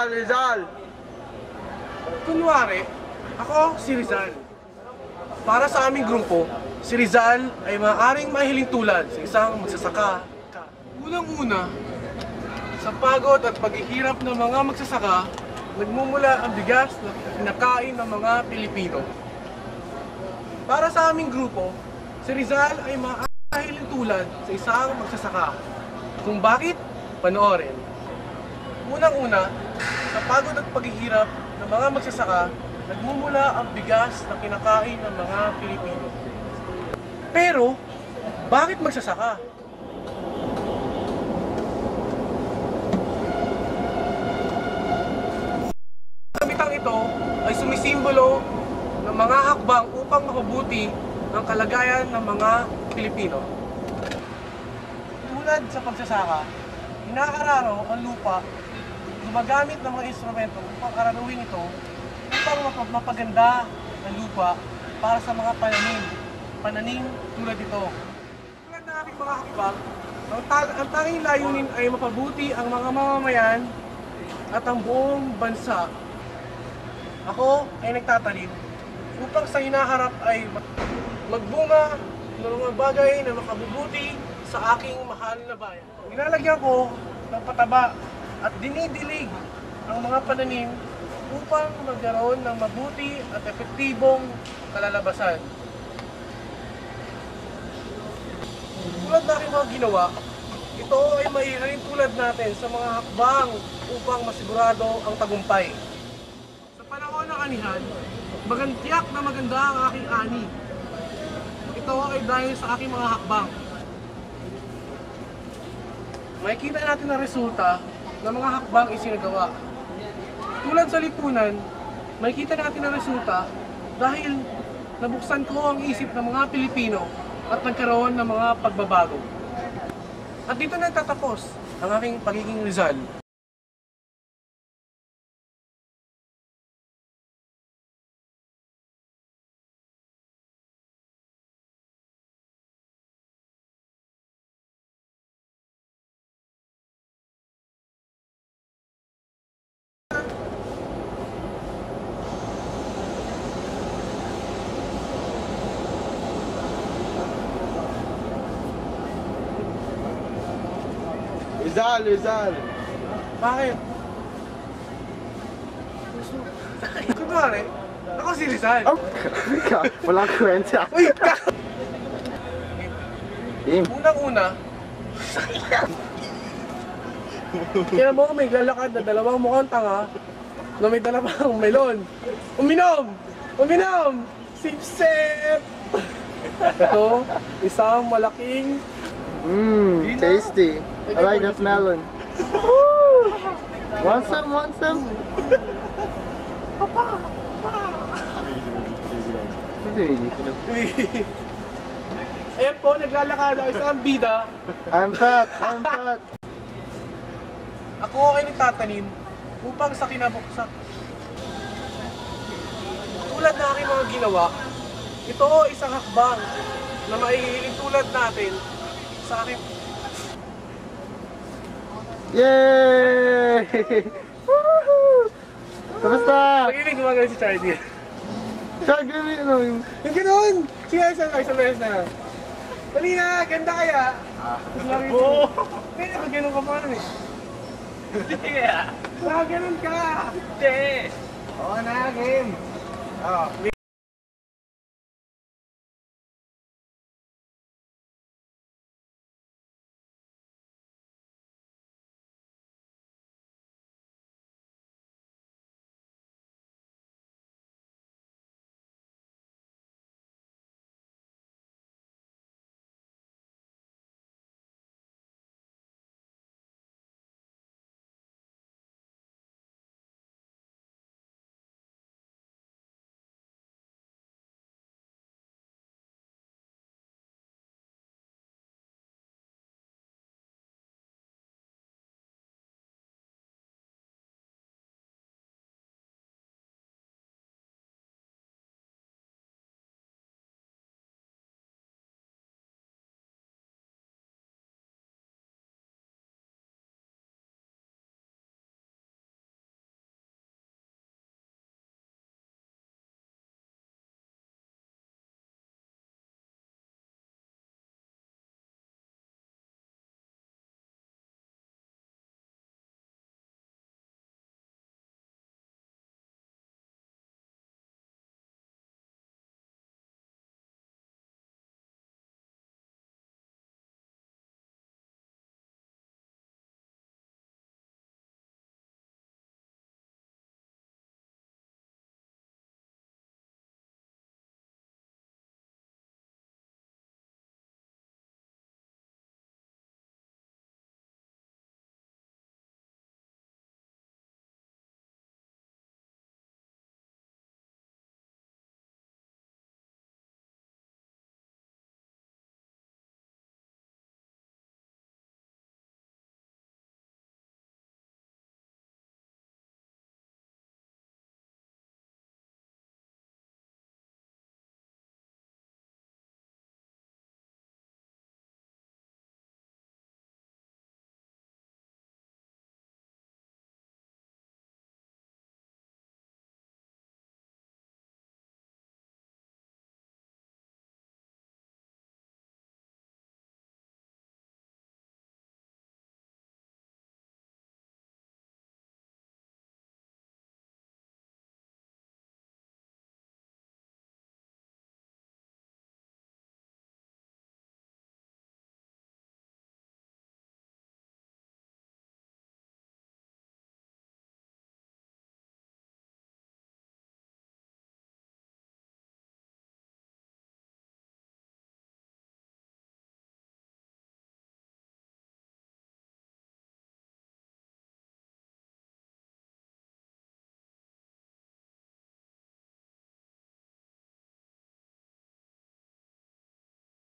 Rizal! Kunwari, ako si Rizal. Para sa aming grupo, si Rizal ay maaaring mahiling tulad sa isang magsasaka. Unang-una, sa pagod at paghihirap ng mga magsasaka, nagmumula ang bigas na kinakain ng mga Pilipino. Para sa aming grupo, si Rizal ay maaaring mahiling tulad sa isang magsasaka. Kung bakit, panoorin. Unang-una, sa pagod at paghihirap ng mga magsasaka, nagmumula ang bigas na kinakain ng mga Pilipino. Pero, bakit magsasaka? Kamitang ito ay sumisimbolo ng mga hakbang upang mapabuti ang kalagayan ng mga Pilipino. Tulad sa pagsasaka, inaararo ang lupa, gumagamit ng mga instrumento upang araruhin ito upang mapaganda ang lupa para sa mga pananim tulad ito. Tulad ng aking mga hakbang, ang tanging layunin ay mapabuti ang mga mamamayan at ang buong bansa. Ako ay nagtatanim upang sa hinaharap ay magbunga ng mga bagay na makabubuti sa aking mahal na bayan. Nilalagyan ko ng pataba at dinidilig ang mga pananim upang magkaroon ng mabuti at epektibong kalalabasan. Tulad na aking mga ginawa, ito ay maihalin tulad natin sa mga hakbang upang masigurado ang tagumpay. Sa panahon ng anihan, magantiyak na maganda ang aking ani. Ito ay dahil sa aking mga hakbang. Makikita natin ang resulta ng mga hakbang isinagawa. Tulad sa lipunan, makikita natin ang resulta dahil nabuksan ko ang isip ng mga Pilipino at nagkaroon ng mga pagbabago. At dito nagtatapos ang aking pagiging Rizal. Rizal! Bakit? Kunwari, ako si Rizal. Walang kwenta. Uy! Game. Unang-una, kaya mo may lalakad na dalawang mukhang tanga na may dalawang melon. Uminom! Sip-sip! Ito, isang malaking Tasty. I like that melon. Woo! Want some? Ayan po, naglalakad ang isang bida. I'm fat. Ako ay nagtatanim upang sa kinabuksak. Tulad na aking mga ginawa, ito isang hakbang na maihiling tulad natin sa aking... Yay! Woohoo! Kamusta? Pag-ibig gumagano si Charlie. Chag, yung... Yung ganoon! Siya, isang beses na. Dali na, ganda kaya? Oo! Kaya pag ganun ka pa naman eh. Hindi kaya? Ganun ka! Hindi! Oo na, game!